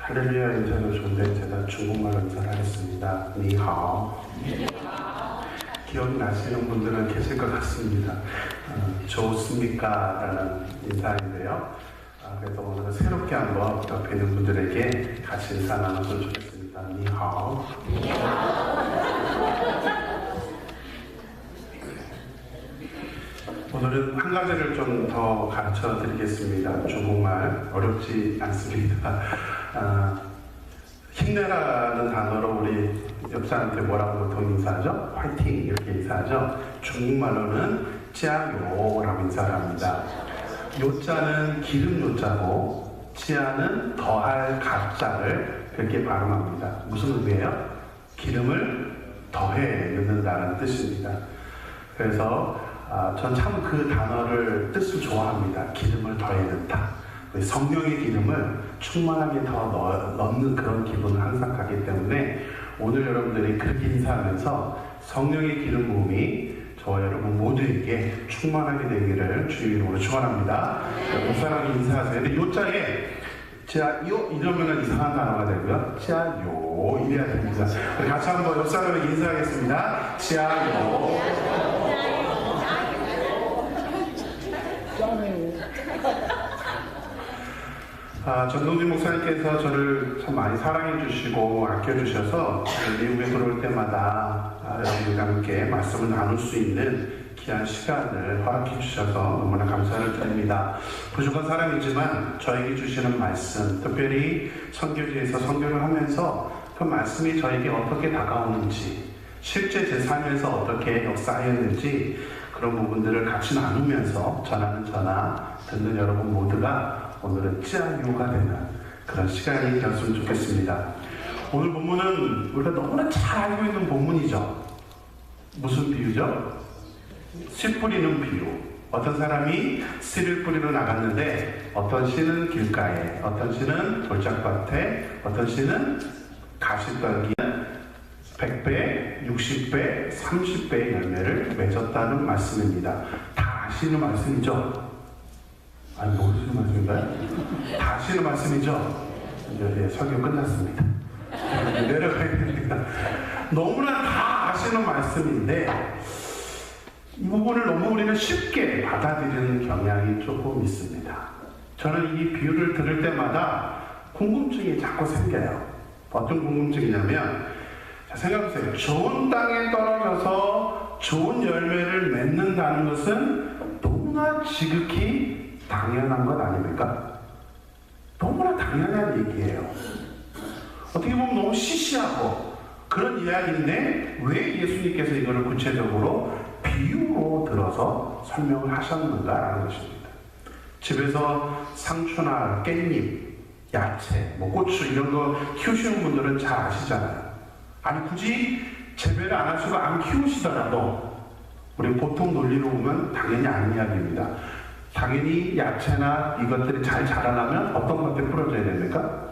할렐루야 인사도 좋은데 제가 중국말로 인사를 하겠습니다. 니하오. 기억나시는 분들은 계실 것 같습니다. 좋습니까? 라는 인사인데요. 그래서 오늘은 새롭게 한번 뵙는 분들에게 같이 인사 나눴으면 좋겠습니다. 니하오. 오늘은 한 가지를 좀 더 가르쳐 드리겠습니다. 중국말 어렵지 않습니다. 힘내라는 단어로 우리 옆 사람한테 뭐라고 보통 인사하죠? 화이팅 이렇게 인사하죠. 중국말로는 짜요라고 인사를 합니다. 요자는 기름 요자고 지아는 더할 가자를 그렇게 발음합니다. 무슨 의미예요? 기름을 더해 넣는다는 뜻입니다. 그래서 전 참 그 단어를 뜻을 좋아합니다. 기름을 더해 넣다. 성령의 기름을 충만하게 더 넣는 그런 기분을 항상 가기 때문에 오늘 여러분들이 그렇게 인사하면서 성령의 기름 부음이 저와 여러분 모두에게 충만하게 되기를 주의 이름으로 축원합니다. 그 사람이 인사하세요. 근데 요자에 짜요 이러면 이상한 단어가 되고요. 짜요 이래야 됩니다. 같이 한번 옆 사람에게 인사하겠습니다. 짜요. 전동진 목사님께서 저를 참 많이 사랑해 주시고 아껴 주셔서 미국에 들어올 때마다 여러분과 함께 말씀을 나눌 수 있는 귀한 시간을 허락해 주셔서 너무나 감사를 드립니다. 부족한 사람이지만 저에게 주시는 말씀, 특별히 선교지에서 선교를 하면서 그 말씀이 저에게 어떻게 다가오는지, 실제 제 삶에서 어떻게 역사하였는지 그런 부분들을 같이 나누면서 전하는 저나 듣는 여러분 모두가 오늘은 찌아유가 되는 그런 시간이 되었으면 좋겠습니다. 오늘 본문은 우리가 너무나 잘 알고 있는 본문이죠. 무슨 비유죠? 씨 뿌리는 비유. 어떤 사람이 씨를 뿌리러 나갔는데 어떤 씨는 길가에, 어떤 씨는 돌짝밭에, 어떤 씨는 가시떨기에 100배, 60배, 30배의 열매를 맺었다는 말씀입니다. 다 아시는 말씀이죠? 아니, 모르시는 말씀인가요? 다 아시는 말씀이죠? 이제 설교 끝났습니다. 내려가야 됩니다. 너무나 다 아시는 말씀인데 이 부분을 너무 우리는 쉽게 받아들이는 경향이 조금 있습니다. 저는 이 비유를 들을 때마다 궁금증이 자꾸 생겨요. 어떤 궁금증이냐면 생각해보세요. 좋은 땅에 떨어져서 좋은 열매를 맺는다는 것은 너무나 지극히 당연한 것 아닙니까? 너무나 당연한 얘기예요. 어떻게 보면 너무 시시하고 그런 이야기인데 왜 예수님께서 이거를 구체적으로 비유로 들어서 설명을 하셨는가라는 것입니다. 집에서 상추나 깻잎, 야채, 고추 이런 거 키우시는 분들은 잘 아시잖아요. 아니 굳이 재배를 안 하시고 안 키우시더라도 우리 보통 논리로 보면 당연히 아닌 이야기입니다. 당연히 야채나 이것들이 잘 자라려면 어떤 밭에 뿌려줘야 됩니까?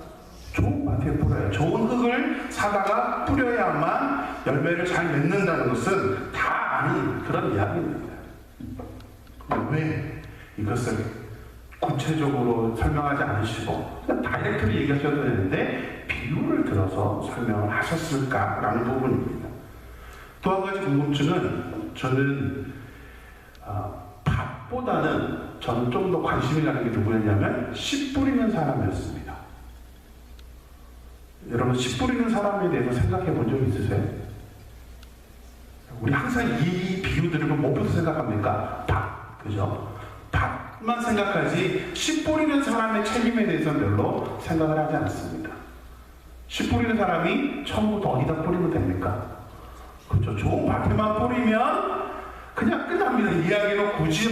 좋은 밭에 뿌려요. 좋은 흙을 사다가 뿌려야만 열매를 잘 맺는다는 것은 다 아는 그런 이야기입니다. 왜 이것을 구체적으로 설명하지 않으시고 다이렉트로 얘기하셔도 되는데 비유를 들어서 설명을 하셨을까라는 부분입니다. 또 한 가지 궁금증은 저는 밭보다는 저는 좀 더 관심이 가는 게 누구였냐면 씨 뿌리는 사람이었습니다. 여러분 씨 뿌리는 사람에 대해서 생각해 본 적 있으세요? 우리 항상 이 비유 들으면 뭐부터 생각합니까? 밭, 그죠? 밭만 생각하지 씨 뿌리는 사람의 책임에 대해서는 별로 생각을 하지 않습니다. 씨 뿌리는 사람이 처음부터 어디다 뿌리면 됩니까? 그렇죠. 좋은 밭에만 뿌리면 그냥 끝납니다. 이야기는 굳이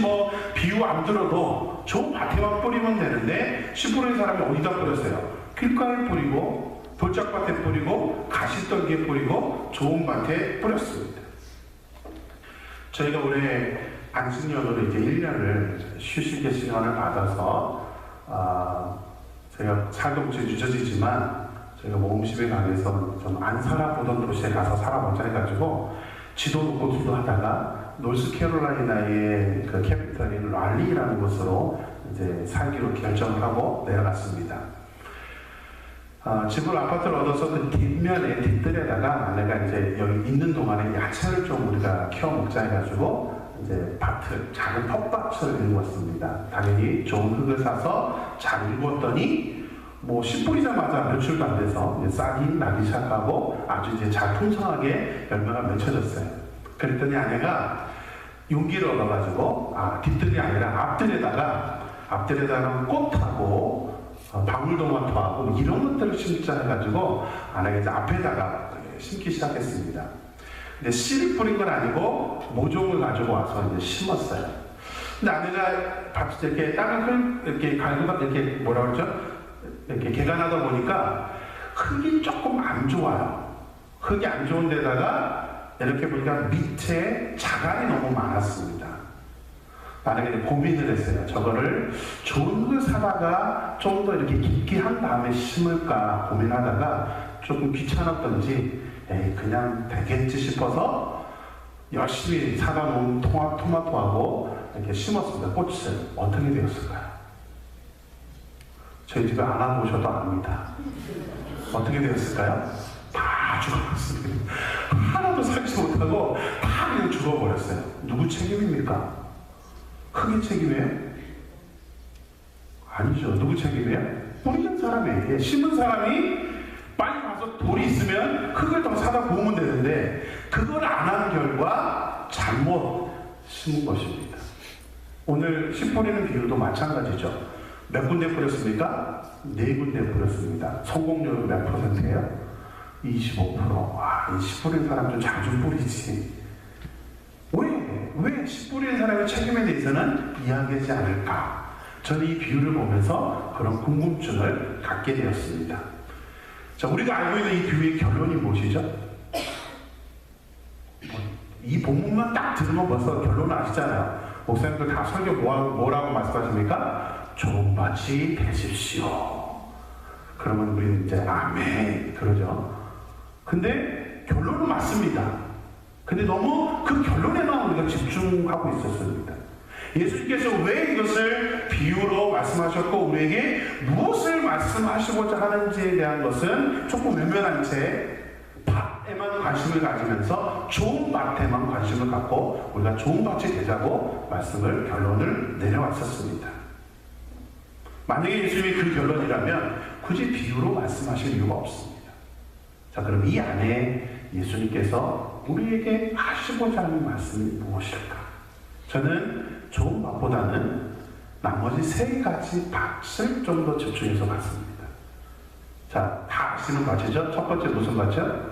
비유 안 들어도 좋은 밭에만 뿌리면 되는데 씨 뿌리는 사람이 어디다 뿌렸어요? 길가에 뿌리고 돌짝밭에 뿌리고 가시떨기에 뿌리고 좋은 밭에 뿌렸습니다. 저희가 올해 안식년으로 이제 1년을 휴식의 시간을 받아서 제가 살동치에 유저지지만 저희가 모험심에 강해서 좀 안 살아보던 도시에 가서 살아보자 해가지고 지도 놓고 기도하다가 노스캐롤라이나의 그 캐피털인 랄리라는 곳으로 이제 살기로 결정을 하고 내려갔습니다. 집을 아파트를 얻어서 그 뒷면에 뒷뜰에다가 아내가 이제 여기 있는 동안에 야채를 좀 우리가 키워 먹자 해가지고 이제 밭을 작은 텃밭을 일궜습니다. 당연히 좋은 흙을 사서 잘 일궜더니 뭐 씨 뿌리자마자 며칠도 안 돼서 이제 싹이 나기 시작하고 아주 이제 잘 풍성하게 열매가 맺혀졌어요. 그랬더니 아내가 용기를 얻어가지고 뒷뜰이 아니라 앞뜰에다가 꽃하고 방울토마토하고 이런 것들을 심자 해가지고 아내가 이제 앞에다가 심기 시작했습니다. 근데 씨를 뿌린 건 아니고 모종을 가지고 와서 이제 심었어요. 근데 아내가 밭에 이렇게 땅을 이렇게 갈고 이렇게 뭐라 그러죠? 이렇게 개간하다 보니까 흙이 조금 안 좋아요. 흙이 안 좋은 데다가 이렇게 보니까 밑에 자갈이 너무 많았습니다. 만약에 고민을 했어요. 저거를 좋은 걸 사다가 좀 더 이렇게 깊게 한 다음에 심을까 고민하다가 조금 귀찮았던지 그냥 되겠지 싶어서 열심히 사다 놓은 토마토하고 이렇게 심었습니다. 꽃을. 어떻게 되었을까요? 저희 집에 안 와보셔도 압니다. 어떻게 되었을까요? 다 죽어버렸습니다. 하나도 살지 못하고 다 그냥 죽어버렸어요. 누구 책임입니까? 흙의 책임이에요? 아니죠. 누구 책임이에요? 뿌리는 사람에게. 심은 사람이 빨리 가서 돌이 있으면 흙을 더 사다 부으면 되는데 그걸 안 한 결과 잘못 심은 것입니다. 오늘 씨 뿌리는 비율도 마찬가지죠. 몇 군데 뿌렸습니까? 4군데 뿌렸습니다. 성공률은 몇 %예요? 25%. 이 씨 뿌린 사람 좀 잘 좀 뿌리지. 왜 씨 뿌리는 사람의 책임에 대해서는 이야기하지 않을까? 저는 이 비유를 보면서 그런 궁금증을 갖게 되었습니다. 자, 우리가 알고 있는 이 비유의 결론이 무엇이죠? 이 본문만 딱 들으면 벌써 결론을 아시잖아요. 목사님들 다 설교 뭐라고 말씀하십니까? 좋은 밭이 되십시오. 그러면 우리는 이제 아멘 그러죠. 근데 결론은 맞습니다. 근데 너무 그 결론에만 우리가 집중하고 있었습니다. 예수님께서 왜 이것을 비유로 말씀하셨고 우리에게 무엇을 말씀하시고자 하는지에 대한 것은 조금 외면한 채 밭에만 관심을 가지면서 좋은 밭에만 관심을 갖고 우리가 좋은 밭이 되자고 결론을 내려왔었습니다. 만약에 예수님이 그 결론이라면 굳이 비유로 말씀하실 이유가 없습니다. 자, 그럼 이 안에 예수님께서 우리에게 하시고자 하는 말씀이 무엇일까? 저는 좋은 밭보다는 나머지 3가지 밭을 좀 더 집중해서 봤습니다. 자, 다 아시는 밭이죠? 첫 번째 무슨 밭이요?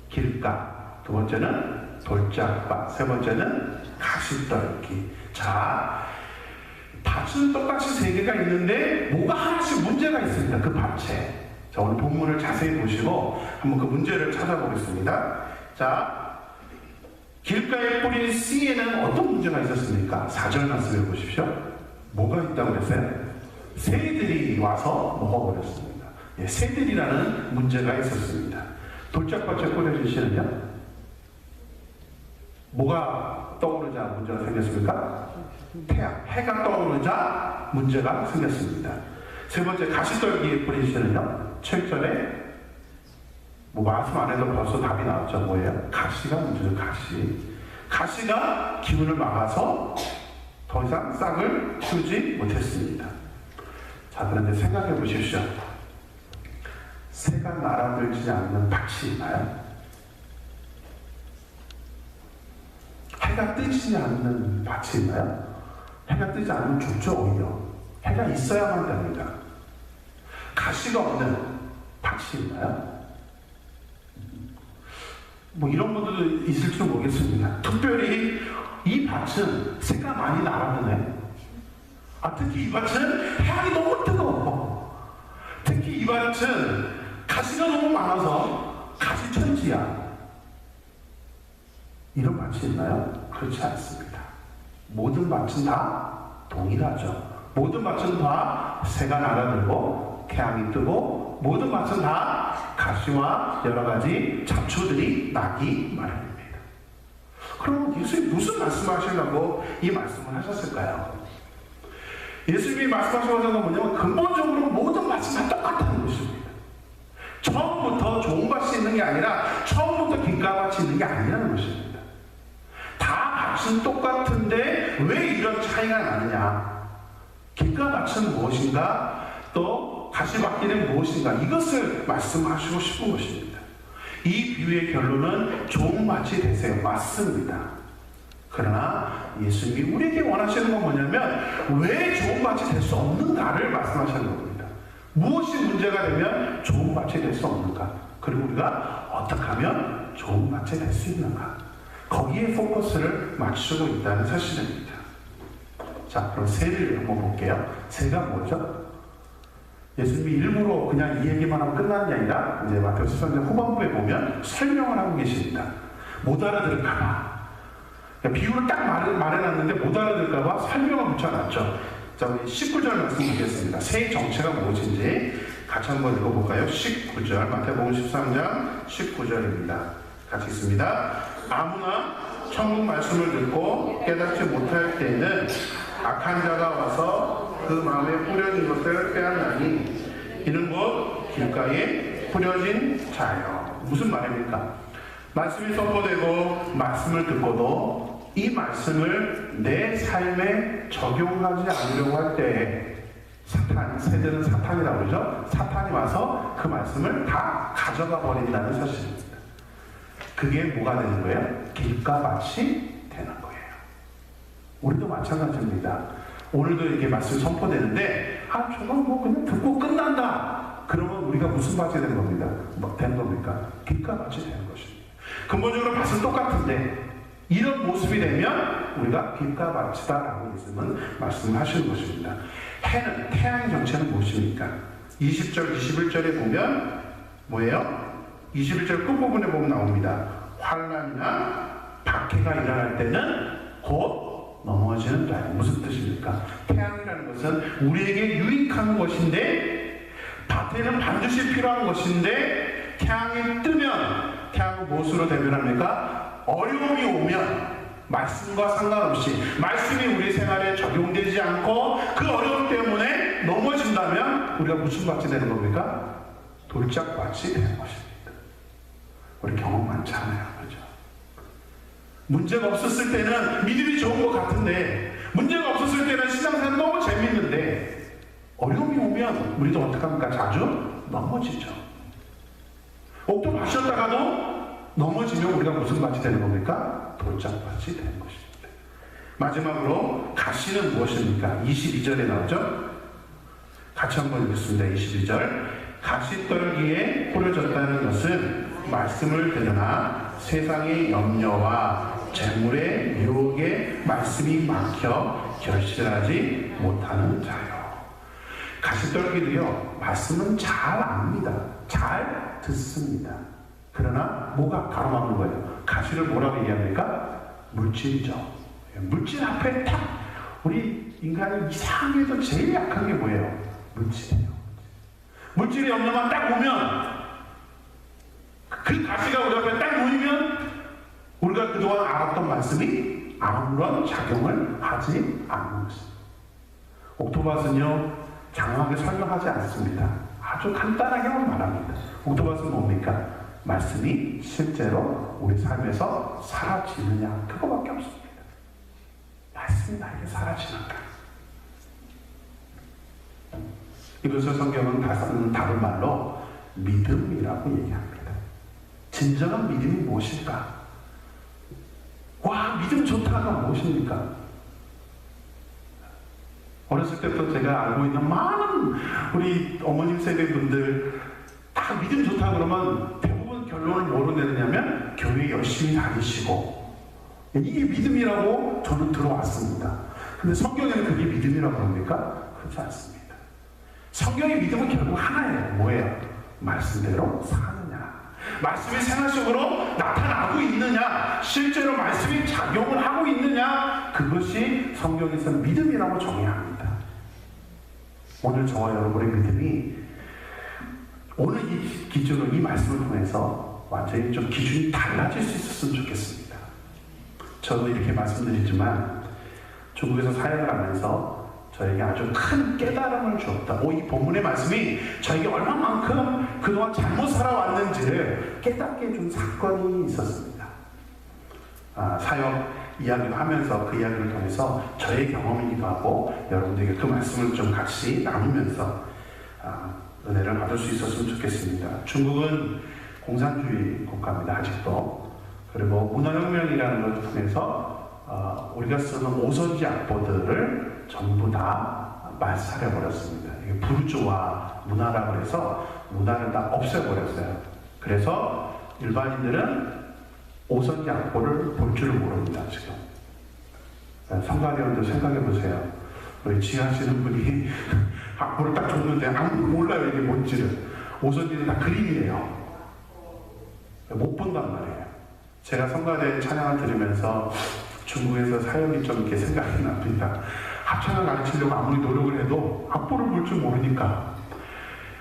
길가. 두 번째는 돌짝밭. 세 번째는 가시떨기. 자, 밭은 똑같이 3개가 있는데 뭐가 하나씩 문제가 있습니다. 그 밭에. 자, 오늘 본문을 자세히 보시고 한번 그 문제를 찾아보겠습니다. 자, 길가에 뿌린 씨에는 어떤 문제가 있었습니까? 4절 말씀해 보십시오. 뭐가 있다고 그랬어요? 새들이 와서 먹어버렸습니다. 새들이라는 문제가 있었습니다. 돌짝밭에 뿌려진 씨는요? 뭐가 떠오르자 문제가 생겼습니까? 태양, 해가 떠오르자 문제가 생겼습니다. 세 번째, 가시떨기에 뿌린 씨는요? 7절에 말씀 안 해도 벌써 답이 나왔죠. 뭐예요? 가시가 문제죠. 가시가 기운을 막아서 더 이상 싹을 틔우지 못했습니다. 자, 그런데 생각해 보십시오. 새가 날아들지 않는 밭이 있나요? 해가 뜨지 않는 밭이 있나요? 해가 뜨지 않으면 죽죠. 오히려 해가 있어야만 됩니다. 가시가 없는 밭이 있나요? 이런 분들도 있을지 모르겠습니다. 특별히 이 밭은 새가 많이 날아드네. 특히 이 밭은 해양이 너무 뜨거워. 특히 이 밭은 가시가 너무 많아서 가시천지야. 이런 밭이 있나요? 그렇지 않습니다. 모든 밭은 다 동일하죠. 모든 밭은 다 새가 날아들고 태양이 뜨고 모든 밭은 다 가시와 여러 가지 잡초들이 나기 마련입니다. 그럼 예수님이 무슨 말씀하시려고 이 말씀을 하셨을까요? 예수님이 말씀하시는 건 뭐냐면 근본적으로 모든 밭은 다 똑같다는 것입니다. 길가 밭은 무엇인가? 또 가시밭길은 무엇인가? 이것을 말씀하시고 싶은 것입니다. 이 비유의 결론은 좋은 밭이 되세요. 맞습니다. 그러나 예수님이 우리에게 원하시는 건 뭐냐면 왜 좋은 밭이 될 수 없는가를 말씀하시는 겁니다. 무엇이 문제가 되면 좋은 밭이 될 수 없는가? 그리고 우리가 어떻게 하면 좋은 밭이 될 수 있는가? 거기에 포커스를 맞추고 있다는 사실입니다. 자, 그럼 새를 한번 볼게요. 새가 뭐죠? 예수님이 일부러 그냥 이 얘기만 하면 끝나는 게 아니라 이제 마태복음 13장 후반부에 보면 설명을 하고 계십니다. 못 알아들을까봐. 비유를 딱 말해놨는데 못 알아들을까봐 설명을 붙여놨죠. 자, 우리 19절 말씀 보겠습니다. 새의 정체가 무엇인지 같이 한번 읽어볼까요? 19절, 마태복음 13장 19절입니다. 같이 읽습니다. 아무나 천국 말씀을 듣고 깨닫지 못할 때에는 악한 자가 와서 그 마음에 뿌려진 것을 빼앗나니 이는 곧 길가에 뿌려진 자예요. 무슨 말입니까? 말씀이 선포되고 말씀을 듣고도 이 말씀을 내 삶에 적용하지 않으려고 할 때 새들은 사탄이라고 그러죠. 사탄이 와서 그 말씀을 다 가져가 버린다는 사실입니다. 그게 뭐가 되는 거예요? 길가밭이 되는 거예요. 우리도 마찬가지입니다. 오늘도 이렇게 말씀이 선포되는데 저건 뭐 그냥 듣고 끝난다. 그러면 우리가 무슨 밭이 되는 겁니다? 되는 겁니까? 길가밭이 되는 것입니다. 근본적으로 밭은 똑같은데 이런 모습이 되면 우리가 길가밭이다라고 예수님은 말씀하시는 것입니다. 해는, 태양의 정체는 무엇입니까? 20절, 21절에 보면 뭐예요? 21절 끝부분에 보면 나옵니다. 환난이나 박해가 일어날 때는 곧 넘어지는 자예요. 무슨 뜻입니까? 태양이라는 것은 우리에게 유익한 것인데 밭에는 반드시 필요한 것인데 태양이 뜨면 태양은 무엇으로 대변합니까? 어려움이 오면 말씀과 상관없이 말씀이 우리 생활에 적용되지 않고 그 어려움 때문에 넘어진다면 우리가 무슨 밭이 되는 겁니까? 돌짝밭이 되는 것입니다. 우리 경험 많지 않아요. 그렇죠? 문제가 없었을 때는 믿음이 좋은 것 같은데 문제가 없었을 때는 신앙생활 너무 재밌는데 어려움이 오면 우리도 어떻게 합니까? 자주 넘어지죠. 옥도 마셨다가도 넘어지면 우리가 무슨 밭이 되는 겁니까? 돌짝밭이 되는 것입니다. 마지막으로 가시는 무엇입니까? 22절에 나오죠? 같이 한번 읽겠습니다. 22절. 가시떨기에 뿌려졌다는 것은 말씀을 들으나 세상의 염려와 재물의 유혹에 말씀이 막혀 결실하지 못하는 자요. 가시떨기도요, 말씀은 잘 압니다. 잘 듣습니다. 그러나 뭐가 가로막는 거예요? 가시를 뭐라고 얘기합니까? 물질이죠. 물질 앞에 딱 우리 인간이 이상해도 제일 약한 게 뭐예요? 물질이에요. 물질의 염려만 딱 오면 그 가시가 우리 앞에 딱 놓이면 우리가 그동안 알았던 말씀이 아무런 작용을 하지 않는 것입니다. 옥토밭은요 장황하게 설명하지 않습니다. 아주 간단하게만 말합니다. 옥토밭은 뭡니까? 말씀이 실제로 우리 삶에서 사라지느냐 그거밖에 없습니다. 말씀이 나에게 사라지는가? 이것을 성경은 다른 말로 믿음이라고 얘기합니다. 진정한 믿음이 무엇일까? 와, 믿음 좋다가 무엇입니까? 어렸을 때부터 제가 알고 있는 많은 우리 어머님 세대 분들 다 믿음 좋다 그러면 대부분 결론을 뭐로 내느냐면 교회 열심히 다니시고 이게 믿음이라고 저는 들어왔습니다. 근데 성경에는 그게 믿음이라고 합니까? 그렇지 않습니다. 성경의 믿음은 결국 하나예요. 뭐예요? 말씀대로 사느냐, 말씀이 생활 속으로 나타나고 있느냐, 실제로 말씀이 작용을 하고 있느냐, 그것이 성경에서는 믿음이라고 정의합니다. 오늘 저와 여러분의 믿음이 오늘 이 기준으로 이 말씀을 통해서 완전히 좀 기준이 달라질 수 있었으면 좋겠습니다. 저도 이렇게 말씀드리지만 중국에서 사역을 하면서 저에게 아주 큰 깨달음을 주었다. 이 본문의 말씀이 저에게 얼마만큼 그동안 잘못 살아왔는지를 깨닫게 해준 사건이 있었습니다. 사역 이야기를 하면서 그 이야기를 통해서 저의 경험이기도 하고 여러분들에게 그 말씀을 좀 같이 나누면서 은혜를 받을 수 있었으면 좋겠습니다. 중국은 공산주의 국가입니다. 아직도. 그리고 문화혁명이라는 것을 통해서 우리가 쓰는 오선지 악보들을 전부 다 말살해버렸습니다. 이게 부르주아 문화라고 해서 문화를 다 없애버렸어요. 그래서 일반인들은 오선지 악보를 볼 줄을 모릅니다. 지금 성가대원들 생각해보세요. 우리 지하시는 분이 악보를 딱 줬는데 아무도 몰라요. 이게 뭔지를. 오선지는 다 그림이에요. 못 본단 말이에요. 제가 성가대 찬양을 들으면서 중국에서 사역이 좀 이렇게 생각이 납니다. 합창을 가르치려고 아무리 노력을 해도 악보를 볼 줄 모르니까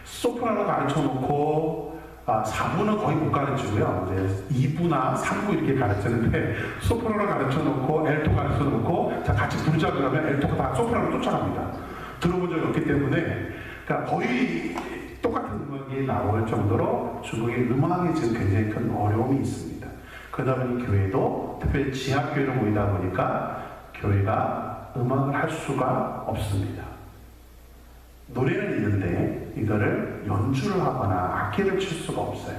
소프라노 가르쳐 놓고 4부는 거의 못 가르치고요. 이제 2부나 3부 이렇게 가르치는데 소프라노 가르쳐 놓고 엘토 가르쳐 놓고 자 같이 부르자 그러면 엘토가 다 소프라노 쫓아갑니다. 들어본 적이 없기 때문에 그러니까 거의 똑같은 음악이 나올 정도로 중국의 음악에 지금 굉장히 큰 어려움이 있습니다. 그러다 보니 교회도 특별히 지하교회로 모이다 보니까 교회가 음악을 할 수가 없습니다. 노래는 있는데 이거를 연주를 하거나 악기를 칠 수가 없어요.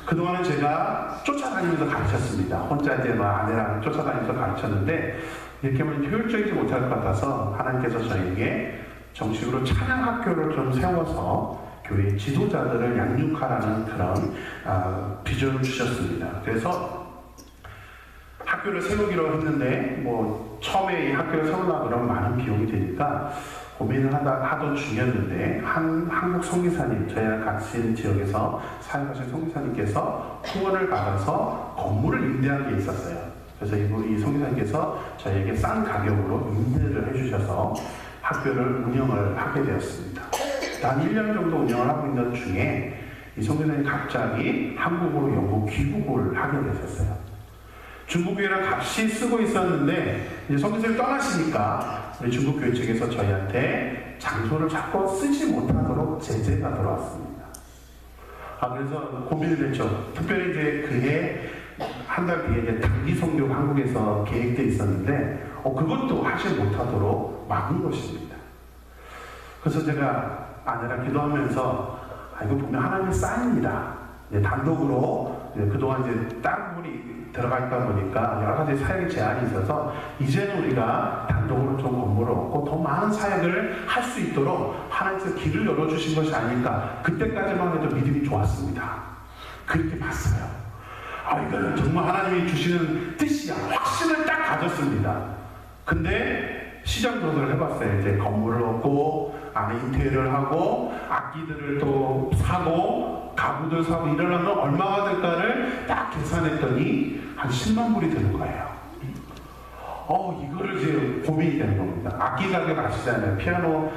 그동안은 제가 쫓아다니면서 가르쳤습니다. 혼자 이제 아내랑 쫓아다니면서 가르쳤는데 이렇게 하면 효율적이지 못할 것 같아서 하나님께서 저에게 정식으로 찬양학교를 좀 세워서 교회 지도자들을 양육하라는 그런 비전을 주셨습니다. 그래서 학교를 세우기로 했는데 처음에 이 학교를 세우려고 그러면 많은 비용이 되니까 고민을 하던 중이었는데 한국 성기사님, 저희랑 같이 있는 지역에서 사역하신 성기사님께서 후원을 받아서 건물을 임대한 게 있었어요. 그래서 이 성기사님께서 저희에게 싼 가격으로 임대를 해주셔서 학교를 운영을 하게 되었습니다. 한 1년 정도 운영을 하고 있는 중에 이 성기사님이 갑자기 한국으로 영국 귀국을 하게 되셨어요. 중국 교회를 같이 쓰고 있었는데 이제 성기사님이 떠나시니까 우리 중국 교회 측에서 저희한테 장소를 자꾸 쓰지 못하도록 제재가 들어왔습니다. 그래서 고민을 했죠. 특별히 이제 그해 한 달 뒤에 이제 단기 선교가 한국에서 계획되어 있었는데 그것도 하지 못하도록 막은 것입니다. 그래서 제가 아내랑 기도하면서 이거 보면 하나님의 사인이다. 단독으로 그동안 이제 다른 분이 들어가 있다 보니까 여러 가지 사역의 제한이 있어서 이제는 우리가 단독으로 좀 건물을 얻고 더 많은 사역을 할 수 있도록 하나님께서 길을 열어주신 것이 아닐까. 그때까지만 해도 믿음이 좋았습니다. 그렇게 봤어요. 이거는 정말 하나님이 주시는 뜻이야. 확신을 딱 가졌습니다. 근데 시장 조사를 해봤어요. 이제 건물을 얻고 안에 인테리어를 하고 악기들을 또 사고 가구들 사고 이러려면 얼마가 될까를 딱 계산했더니 한 10만 불이 되는 거예요. 이거를 이제 고민이 되는 겁니다. 악기 가격 아시잖아요. 피아노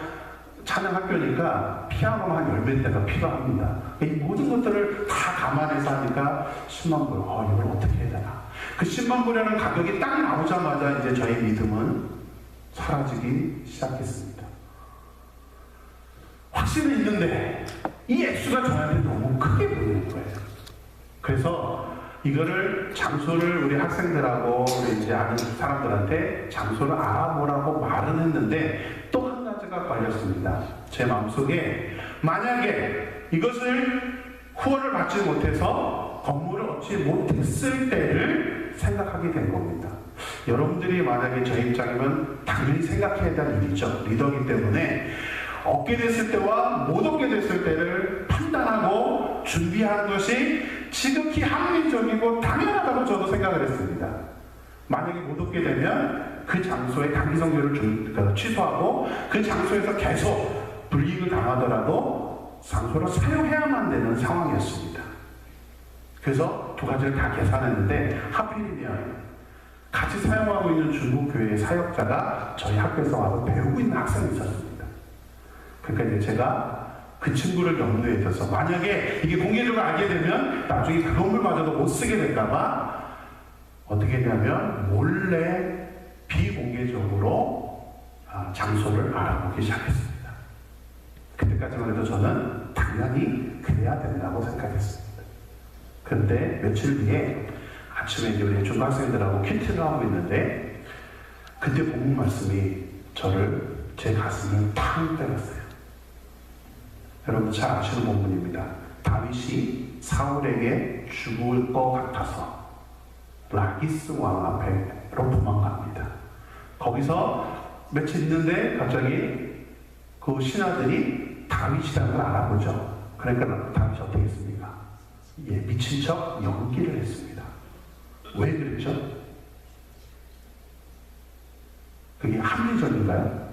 찬양 학교니까 피아노만 한 10몇 대가 필요합니다. 이 모든 것들을 다 감안해서 하니까 10만 불. 이걸 어떻게 해야 되나. 그 10만 불이라는 가격이 딱 나오자마자 이제 저희 믿음은 사라지기 시작했습니다. 확신은 있는데 이 액수가 저한테 너무 크게 보이는 거예요. 그래서 이거를 장소를 우리 학생들하고 이제 아는 사람들한테 장소를 알아보라고 말은 했는데 또 한 가지가 걸렸습니다. 제 마음속에 만약에 이것을 후원을 받지 못해서 건물을 얻지 못했을 때를 생각하게 된 겁니다. 여러분들이 만약에 저 입장이면 당연히 생각해야 될 일이죠. 리더이기 때문에 얻게 됐을 때와 못 얻게 됐을 때를 판단하고 준비하는 것이 지극히 합리적이고 당연하다고 저도 생각을 했습니다. 만약에 못 얻게 되면 그 장소에 단기 선교를 취소하고 그 장소에서 계속 불이익을 당하더라도 장소를 사용해야만 되는 상황이었습니다. 그래서 두 가지를 다 계산했는데 하필이면 같이 사용하고 있는 중국 교회의 사역자가 저희 학교에서 와서 배우고 있는 학생이 있었습니다. 그러니까 이제 제가 그 친구를 염두에 둬서 만약에 이게 공개적으로 알게 되면 나중에 그 건물마저도 못 쓰게 될까봐 어떻게 했냐면 몰래 비공개적으로 장소를 알아보기 시작했습니다. 그때까지만 해도 저는 당연히 그래야 된다고 생각했습니다. 그런데 며칠 뒤에 아침에 이제 우리 중학생들하고 큐티를 하고 있는데 그때 본문 말씀이 저를 제 가슴을 팡 때렸어요. 여러분 잘 아시는 본문입니다. 다윗이 사울에게 죽을 것 같아서 라기스 왕 앞으로 도망갑니다. 거기서 며칠 있는데 갑자기 그 신하들이 다윗이라는 걸 알아보죠. 그러니까 다윗이 어떻게 했습니까? 예, 미친 척 연기를 했습니다. 왜 그랬죠? 그게 합리적인가요?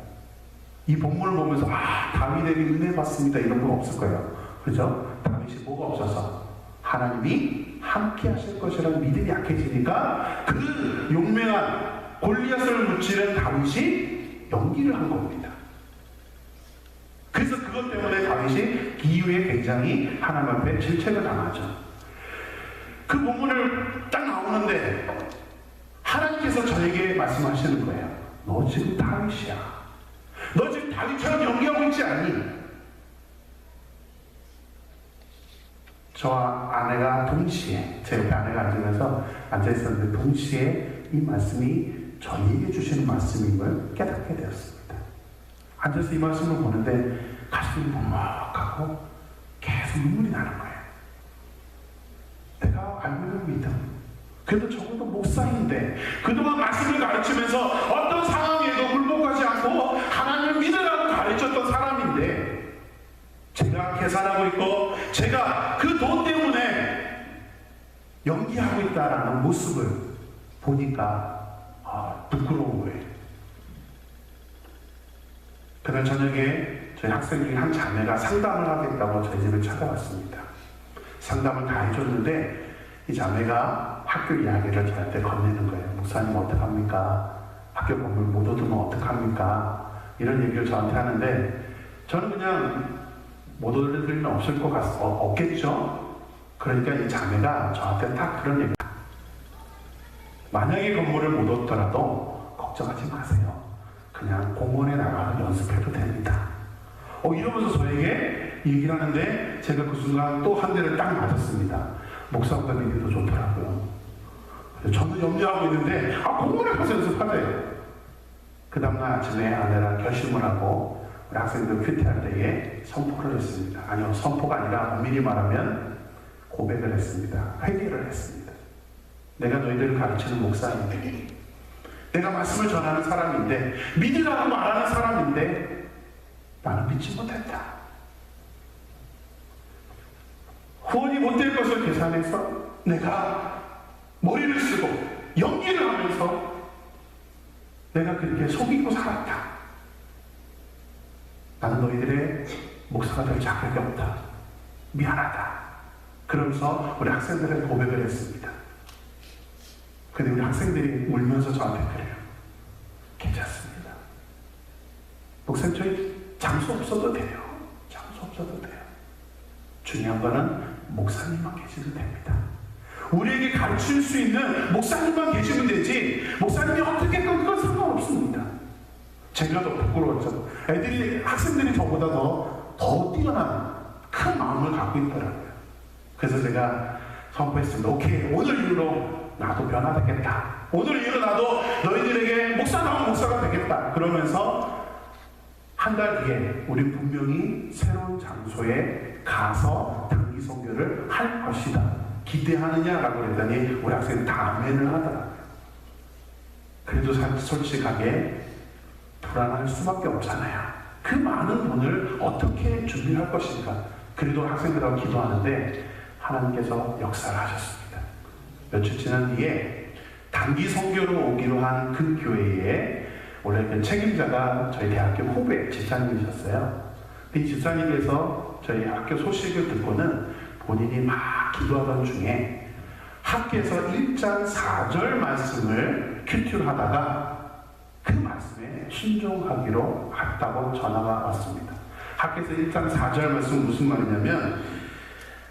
이 본문을 보면서 다윗에게 은혜 받습니다 이런 건 없을 거예요. 그죠? 다윗이 뭐가 없어서 하나님이 함께 하실 것이라는 믿음이 약해지니까 그 용맹한 골리앗을 무찌른 다윗이 연기를 한 겁니다. 그래서 그것 때문에 다윗이 이후에 굉장히 하나님 앞에 질책을 당하죠. 그 본문을 딱 나오는데 하나님께서 저에게 말씀하시는 거예요. 너 지금 다윗이야. 너 지금 다윗처럼 연기하고 있지 않니? 저와 아내가 동시에, 제 옆에 아내가 앉아있었는데 동시에 이 말씀이 저희에게 주시는 말씀임을 깨닫게 되었습니다. 앉아서 이 말씀을 보는데 가슴이 먹먹하고 계속 눈물이 나는 거예요. 내가 알고 있는 믿음, 그래도 적어도 목사인데 그동안 말씀을 가르치면서 어떤 상황에도 굴복하지 않고 하나님을 믿으라고 가르쳤던 사람인데 제가 계산하고 있고 제가 그 돈 때문에 연기하고 있다라는 모습을 보니까 부끄러운 거예요. 그날 저녁에 저희 학생 중에 한 자매가 상담을 하겠다고 저희 집에 찾아왔습니다. 상담을 다 해줬는데 이 자매가 학교 이야기를 저한테 건네는 거예요. 목사님 어떡합니까? 학교 건물 못 얻으면 어떡합니까? 이런 얘기를 저한테 하는데 저는 그냥 못 얻을 일은 없겠죠? 그러니까 이 자매가 저한테 딱 그런 얘기, 만약에 건물을 못 얻더라도 걱정하지 마세요. 그냥 공원에 나가서 연습해도 됩니다. 이러면서 저에게 얘기를 하는데 제가 그 순간 또 한 대를 딱 맞았습니다. 목사보다 믿기도 좋더라고요. 저는 염려하고 있는데 공원에 가서 연습하세요. 그 다음날 아침에 아내랑 결심을 하고 우리 학생들 큐티할 때에 선포를 했습니다. 아니요, 선포가 아니라 엄밀히 말하면 고백을 했습니다. 회개를 했습니다. 내가 너희들을 가르치는 목사인데, 내가 말씀을 전하는 사람인데, 믿으라고 말하는 사람인데 나는 믿지 못했다. 후원이 못 될 것을 계산해서 내가 머리를 쓰고 연기를 하면서 내가 그렇게 속이고 살았다. 나는 너희들의 목사가 될 자격이 없다. 미안하다. 그러면서 우리 학생들은 고백을 했습니다. 근데 우리 학생들이 울면서 저한테 그래요. 괜찮습니다. 목사님 저희 장수 없어도 돼요. 장수 없어도 돼요. 중요한 거는 목사님만 계시면 됩니다. 우리에게 가르칠 수 있는 목사님만 계시면 되지 목사님이 어떻게 했건 그건 상관없습니다. 제가 더 부끄러웠죠. 학생들이 저보다 더 뛰어난 큰 마음을 갖고 있더라고요. 그래서 제가 선포했습니다. 오케이, 오늘 이후로 나도 변화되겠다. 오늘 이후로 나도 너희들에게 목사다운 목사가 되겠다. 그러면서 한 달 뒤에 우리 분명히 새로운 장소에 가서 단기 선교를 할 것이다. 기대하느냐라고 그랬더니 우리 학생이 다 아멘을 하더라고요. 그래도 솔직하게 불안할 수밖에 없잖아요. 그 많은 돈을 어떻게 준비할 것인가. 그래도 학생들하고 기도하는데 하나님께서 역사를 하셨습니다. 며칠 지난 뒤에 단기 선교로 오기로 한 그 교회에 원래 그 책임자가 저희 대학교 후배 집사님이셨어요. 이 집사님께서 저희 학교 소식을 듣고는 본인이 막 기도하던 중에 학교에서 1장 4절 말씀을 큐티를 하다가 그 말씀에 순종하기로 했다고 전화가 왔습니다. 학교에서 1장 4절 말씀은 무슨 말이냐면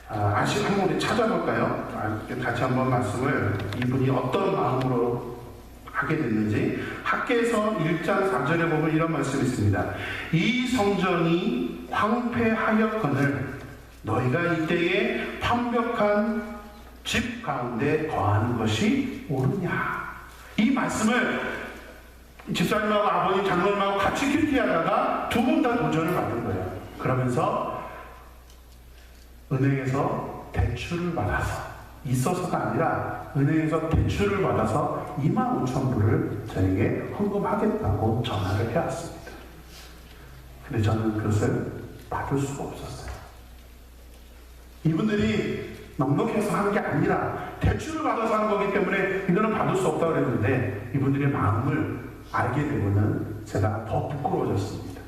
한번 우리 찾아볼까요? 같이 한번 말씀을 이분이 어떤 마음으로 하게 됐는지. 학교에서 1장 4절에 보면 이런 말씀이 있습니다. 이 성전이 황폐하였거늘 너희가 이때에 완벽한 집 가운데 거하는 것이 옳으냐. 이 말씀을 집사님하고 아버님, 장로님하고 같이 큐티하다가 두 분 다 도전을 받은 거예요. 그러면서 은행에서 대출을 받아서, 있어서가 아니라 은행에서 대출을 받아서 25,000불을 저에게 헌금하겠다고 전화를 해왔습니다. 근데 저는 그것을 받을 수가 없었어요. 이분들이 넉넉해서 한 게 아니라 대출을 받아서 한 거기 때문에 이거는 받을 수 없다고 그랬는데, 이분들의 마음을 알게 되고는 제가 더 부끄러워졌습니다.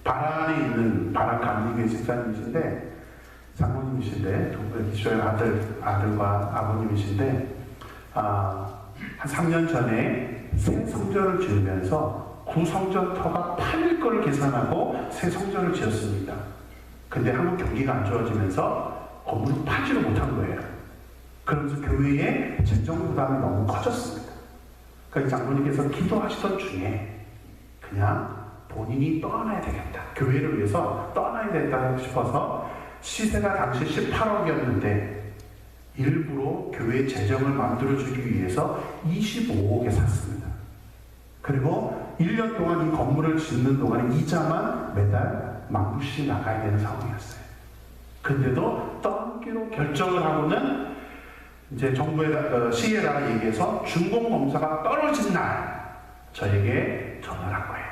바란에 있는 바란 감리교회 집사님이신데, 장모님이신데, 두 분의 기초의 아들과 아버님이신데, 한 3년 전에 새 성전을 지으면서 구성전터가 팔릴 거를 계산하고 새 성전을 지었습니다. 근데 한국 경기가 안 좋아지면서 건물을 팔지를 못한 거예요. 그러면서 교회의 재정 부담이 너무 커졌습니다. 그러니까 이 장로님께서 기도하시던 중에 그냥 본인이 떠나야 되겠다, 교회를 위해서 떠나야 되겠다 싶어서, 시세가 당시 18억이었는데 일부러 교회 재정을 만들어주기 위해서 25억에 샀습니다. 그리고 1년 동안 이 건물을 짓는 동안에 이자만 매달 10,000불씩 나가야 되는 상황이었어요. 근데도 떠넘기로 결정을 하고는 이제 정부에다, 시에다가 얘기해서 준공검사가 떨어진 날 저에게 전화를 한 거예요.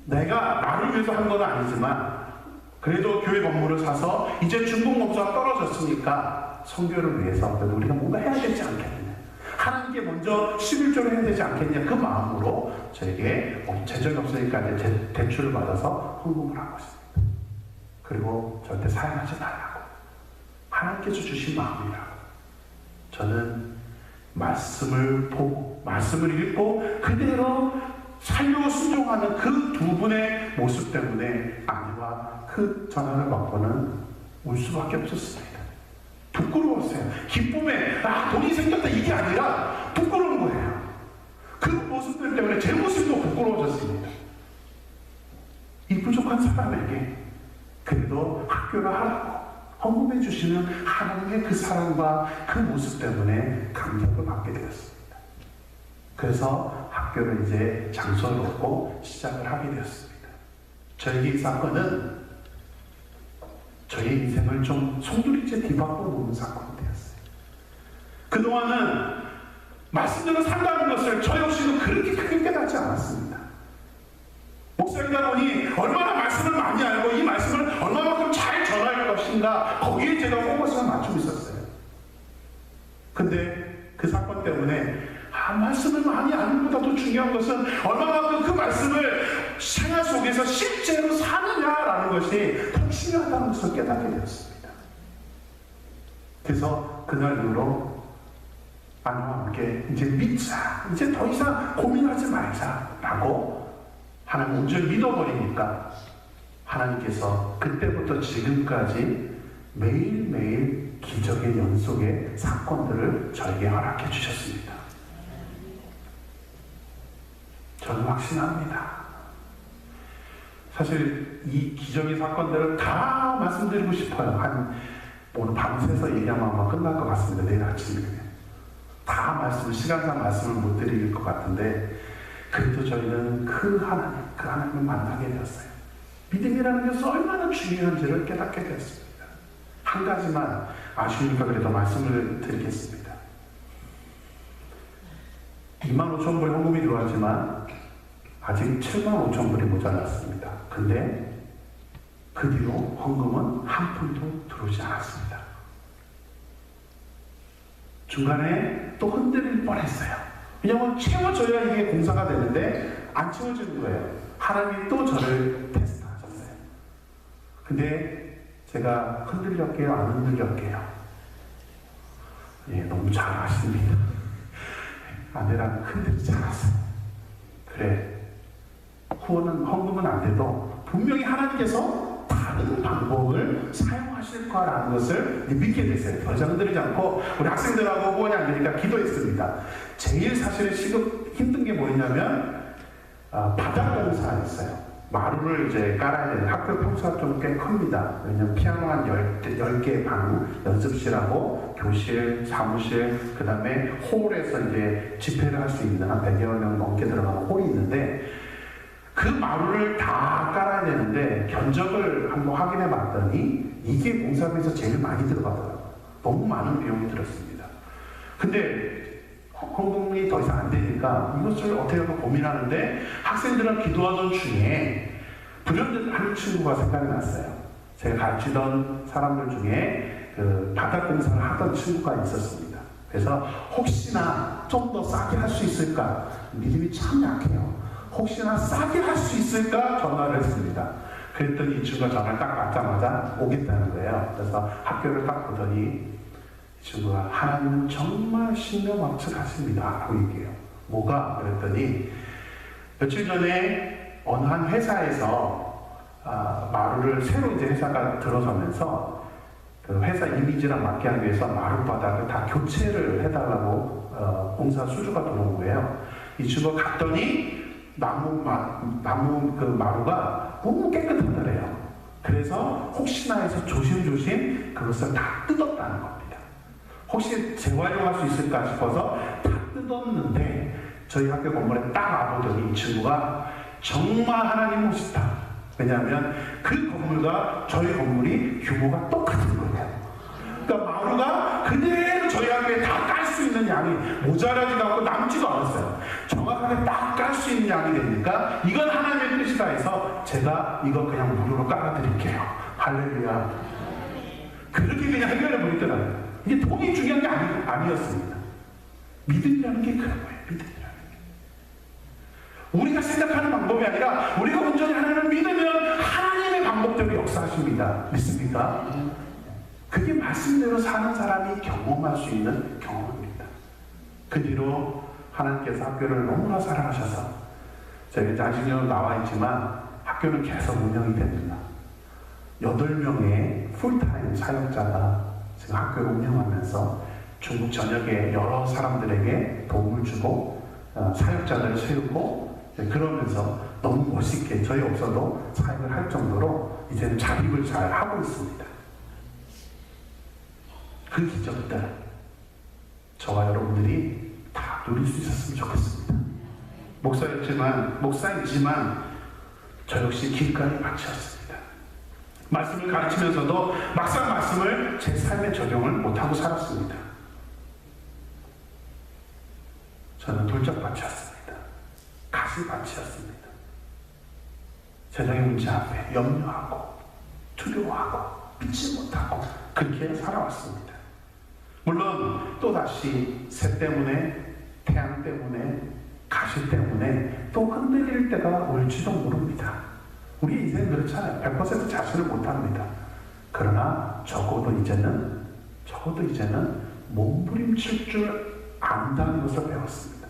내가 나를 위해서 한 건 아니지만 그래도 교회 건물을 사서 이제 준공검사가 떨어졌으니까 선교를 위해서 그래도 우리가 뭔가 해야 되지 않겠느냐, 하나님께 먼저 11조를 해야 되지 않겠냐, 그 마음으로 저에게 재정이 없으니까 이제 대출을 받아서 헌금을 한 것입니다. 그리고 저한테 사양하지 말라고, 하나님께서 주신 마음이라고. 저는 말씀을 보고 말씀을 읽고 그대로 살려고 순종하는 그 두 분의 모습 때문에 아내와 그 전화를 받고는 울 수밖에 없었습니다. 부끄러웠어요. 기쁨에 돈이 생겼다 이게 아니라 부끄러운 거예요. 그 모습들 때문에 제 모습도 부끄러워졌습니다. 이 부족한 사람에게 그래도 학교를 하라고 헌금해 주시는 하나님의 그 사랑과 그 모습 때문에 감격을 받게 되었습니다. 그래서 학교를 이제 장소를 얻고 시작을 하게 되었습니다. 저에게 이 사건은 저의 인생을 좀 송두리째 뒤바꿔 놓는 사건이 되었어요. 그동안은 말씀대로 산다는 것을 저 역시도 그렇게 크게 깨닫지 않았습니다. 목사이다 보니 얼마나 말씀을 많이 알고 이 말씀을 얼마만큼 잘 전할 것인가, 거기에 제가 포커스를 맞추고 있었어요. 근데 그 사건 때문에 말씀을 많이 아는 것보다도 중요한 것은 얼마만큼 그 말씀을 생활 속에서 실제로 사느냐라는 것이 더 중요하다는 것을 깨닫게 되었습니다. 그래서 그날 이후로 아내와 함께 이제 믿자, 이제 더 이상 고민하지 말자라고 하나님 온전히 믿어버리니까 하나님께서 그때부터 지금까지 매일매일 기적의 연속의 사건들을 저에게 허락해 주셨습니다. 저는 확신합니다. 사실 이 기적의 사건들을 다 말씀드리고 싶어요. 오늘 밤새서 얘기하면 아마 끝날 것 같습니다. 내일 아침에 다 시간상 말씀을 못 드릴 것 같은데, 그래도 저희는 그 하나님을 만나게 되었어요. 믿음이라는 것이 얼마나 중요한지를 깨닫게 되었습니다. 한 가지만 아쉬우니까 그래도 말씀을 드리겠습니다. 25,000불 헌금이 들어왔지만 아직 75,000불이 모자랐습니다. 근데 그 뒤로 헌금은 한 푼도 들어오지 않았습니다. 중간에 또 흔들릴 뻔했어요. 왜냐하면 채워줘야 이게 공사가 되는데 안 채워지는 거예요. 하나님이 또 저를 테스트하셨어요. 근데 제가 흔들렸게요, 안 흔들렸게요? 예, 너무 잘 아십니다. 아내랑 흔들리지 않았어요. 그래, 후원은 헌금은 안 돼도 분명히 하나님께서 다른 방법을 사용하실 거라는 것을 믿게 됐어요. 더 이상 흔들리지 않고 우리 학생들하고 후원이 안 되니까 기도했습니다. 제일 사실 힘든 게 뭐였냐면 바닥 공사였어요. 마루를 이제 깔아야 되는 학교 평수가 좀 꽤 큽니다. 왜냐면 피아노 한 10개 방, 연습실하고 교실, 사무실, 그 다음에 홀에서 이제 집회를 할 수 있는 한 100여 명 넘게 들어가는 홀이 있는데 그 마루를 다 깔아야 되는데 견적을 한번 확인해 봤더니 이게 공사비에서 제일 많이 들어가더라고요. 너무 많은 비용이 들었습니다. 근데 헌금이 더 이상 안 되니까 이것을 어떻게 하면 고민하는데 학생들은 기도하던 중에 불현듯 한 친구가 생각이 났어요. 제가 가르치던 사람들 중에 그 바닥 공사를 하던 친구가 있었습니다. 그래서 혹시나 좀 더 싸게 할 수 있을까? 믿음이 참 약해요. 혹시나 싸게 할 수 있을까? 전화를 했습니다. 그랬더니 이 친구가 전화를 딱 받자마자 오겠다는 거예요. 그래서 학교를 딱 보더니 이 친구가 하나님은 정말 신명왕측하십니다 라고 얘기해요. 뭐가? 그랬더니 며칠 전에 어느 한 회사에서 마루를 새로 이제 회사가 들어서면서 그 회사 이미지랑 맞게 하기 위해서 마루 바닥을 다 교체를 해달라고 공사 수주가 들어온 거예요. 이 친구가 갔더니 나무 그 마루가 너무 깨끗하더래요. 그래서 혹시나 해서 조심조심 그것을 다 뜯었다는 겁니다. 혹시 재활용할 수 있을까 싶어서 다 뜯었는데 저희 학교 건물에 딱 와보더니 이 친구가 정말 하나님 멋있다. 왜냐하면 그 건물과 저희 건물이 규모가 똑같은 거예요. 그러니까 마루가 그대로 저희 학교에 다 깔 수 있는 양이 모자라지도 않고 남지도 않았어요. 정확하게 딱 깔 수 있는 양이 되니까 이건 하나님의 뜻이다 해서 제가 이거 그냥 무료로 깔아드릴게요. 할렐루야. 그렇게 그냥 해결해 버리더라고요. 이게 돈이 중요한 게 아니었습니다. 믿음이라는 게 그런 거예요. 믿음이라는 게. 우리가 생각하는 방법이 아니라 우리가 온전히 하나님을 믿으면 하나님의 방법대로 역사하십니다. 믿습니까? 그게 말씀대로 사는 사람이 경험할 수 있는 경험입니다. 그 뒤로 하나님께서 학교를 너무나 사랑하셔서 저희가 이제 안식년으로 나와 있지만 학교는 계속 운영이 됩니다. 8명의 풀타임 사역자가 지금 학교를 운영하면서 중국 전역에 여러 사람들에게 도움을 주고 사역자들을 세우고 그러면서 너무 멋있게 저희 없어도 사역을 할 정도로 이제는 자립을 잘 하고 있습니다. 그 기적들 저와 여러분들이 다 누릴 수 있었으면 좋겠습니다. 목사이지만 저 역시 길가의 밭이었습니다. 말씀을 가르치면서도 막상 말씀을 제 삶에 적용을 못하고 살았습니다. 저는 돌짝밭이었습니다. 가시밭이었습니다. 세상의 문제 앞에 염려하고 두려워하고 믿지 못하고 그렇게 살아왔습니다. 물론 또다시 새 때문에 태양 때문에 가시 때문에 또 흔들릴 때가 올지도 모릅니다. 우리 인생은 그렇잖아요. 100% 자신을 못합니다. 그러나 적어도 이제는 몸부림칠 줄 안다는 것을 배웠습니다.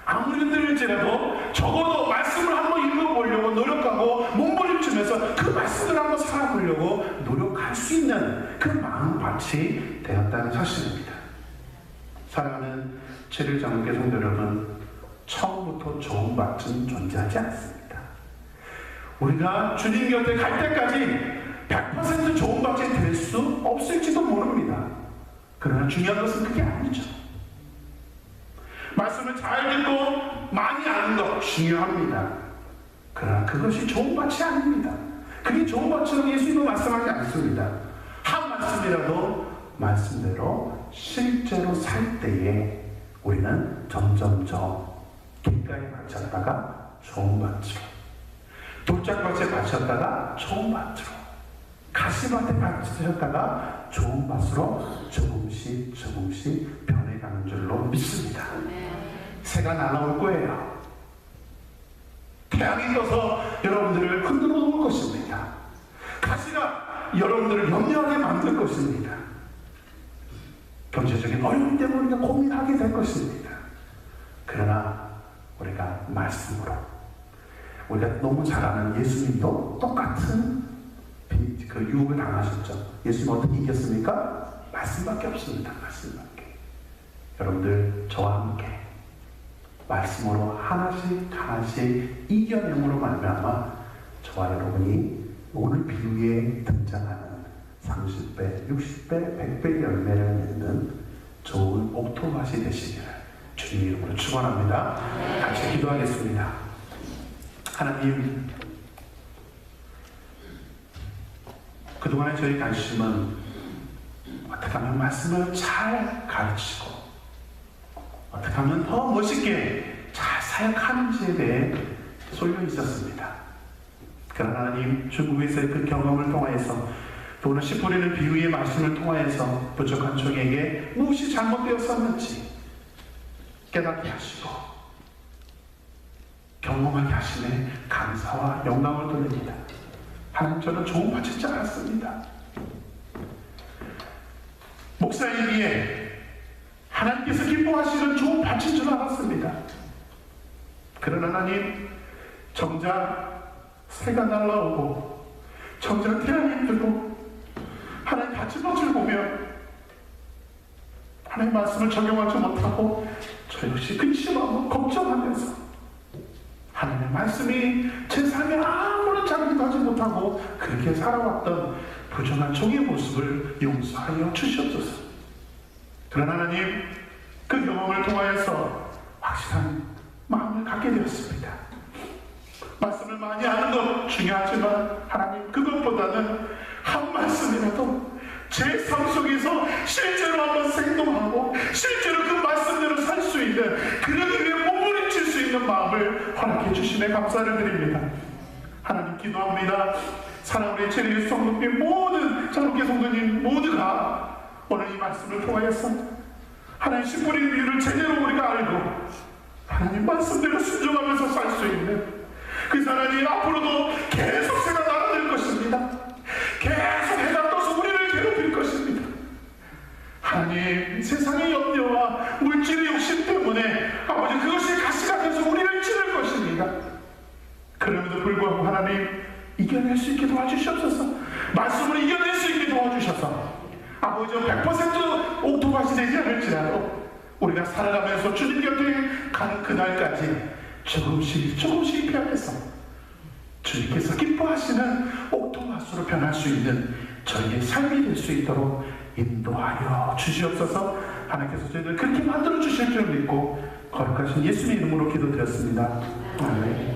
아무리 흔들릴지라도 적어도 말씀을 한번 읽어보려고 노력하고 몸부림치면서 그 말씀을 한번 살아보려고 노력할 수 있는 그 마음밭이 되었다는 사실입니다. 사랑하는 7일 장로교 성도 여러분, 처음부터 좋은 밭은 존재하지 않습니다. 우리가 주님 곁에 갈 때까지 100% 좋은 밭이 될 수 없을지도 모릅니다. 그러나 중요한 것은 그게 아니죠. 말씀을 잘 듣고 많이 아는 것 중요합니다. 그러나 그것이 좋은 밭이 아닙니다. 그게 좋은 밭이라고 예수님은 말씀하지 않습니다. 한 말씀이라도 말씀대로 실제로 살 때에 우리는 점점점 길가에 바쳤다가 좋은 밭으로, 돌짝밭에 바쳤다가 좋은 밭으로, 가시밭에 바쳤다가 좋은 밭으로 조금씩 변해가는 줄로 믿습니다. 새가 날아올 거예요. 태양이 떠서 여러분들을 흔들어 놓을 것입니다. 가시가 여러분들을 염려하게 만들 것입니다. 경제적인 어려움 때문에 고민하게 될 것입니다. 그러나 우리가 말씀으로, 우리가 너무 잘 아는 예수님도 똑같은 그 유혹을 당하셨죠. 예수님 어떻게 이겼습니까? 말씀밖에 없습니다. 말씀밖에. 여러분들 저와 함께 말씀으로 하나씩 이겨냄으로 말미암아 저와 여러분이 오늘 비유에 등장하는 30배, 60배, 100배 열매를 맺는 좋은 옥토밭이 되시기를 주님 이름으로 축원합니다. 같이 기도하겠습니다. 하나님, 그동안의 저희 관심은 어떻게 하면 말씀을 잘 가르치고 어떻게 하면 더 멋있게 잘 사역하는지에 대해 쏠려 있었습니다. 그러나 하나님, 중국에서의 그 경험을 통하여서 또 오늘 씨 뿌리는 비유의 말씀을 통하여서 부족한 종에게 무엇이 잘못되었었는지 깨닫게 하시고 경험하게 하시네 감사와 영광을 돌립니다. 하나님, 저는 좋은 밭인 줄 알았습니다. 목사이기에 하나님께서 기뻐하시는 좋은 밭인 줄 알았습니다. 그러나 하나님, 정작 새가 날라오고 정작 태양이 뜨고 하나님 같이 밭을 보면 하나님 말씀을 적용하지 못하고 저 역시 근심하고 걱정하면서 하나님의 말씀이 제 삶에 아무런 작용도 하지 못하고 그렇게 살아왔던 부정한 종의 모습을 용서하여 주시옵소서. 그러나 하나님, 그 경험을 통하여서 확실한 마음을 갖게 되었습니다. 말씀을 많이 하는 것 중요하지만 하나님, 그것보다는 한 말씀이라도 제 삶 속에서 실제로 한번 생동하고 실제로 그 말씀대로 살 수 있는, 그러기 위해 몸부림칠 수 있는 마음을 허락해 주심에 감사를 드립니다. 하나님, 기도합니다. 사랑하는 제리의 성도님 모든 자로계 성도님 모두가 오늘 이 말씀을 통하여서 하나님 씨 뿌리는 이유를 제대로 우리가 알고 하나님 말씀대로 순종하면서 살 수 있는 그 하나님, 앞으로도 계속 새가 날아들 것입니다. 계속 해가 떠서 우리를 괴롭힐 것입니다. 하나님, 세상의 염려와 물질의 욕심 때문에 아버지 그것이 가시가 돼서 우리를 찌를 것입니다. 그럼에도 불구하고 하나님, 이겨낼 수 있게 도와주시옵소서. 말씀을 이겨낼 수 있게 도와주셔서 아버지 100% 옥토밭이 되지 않을지라도 우리가 살아가면서 주님 곁에 가는 그날까지 조금씩 피하면서 주님께서 기뻐하시는 옥토밭으로 변할 수 있는 저희의 삶이 될 수 있도록 인도하여 주시옵소서. 하나님께서 저희를 그렇게 만들어 주실 줄 믿고 거룩하신 예수님 이름으로 기도드렸습니다. 아멘.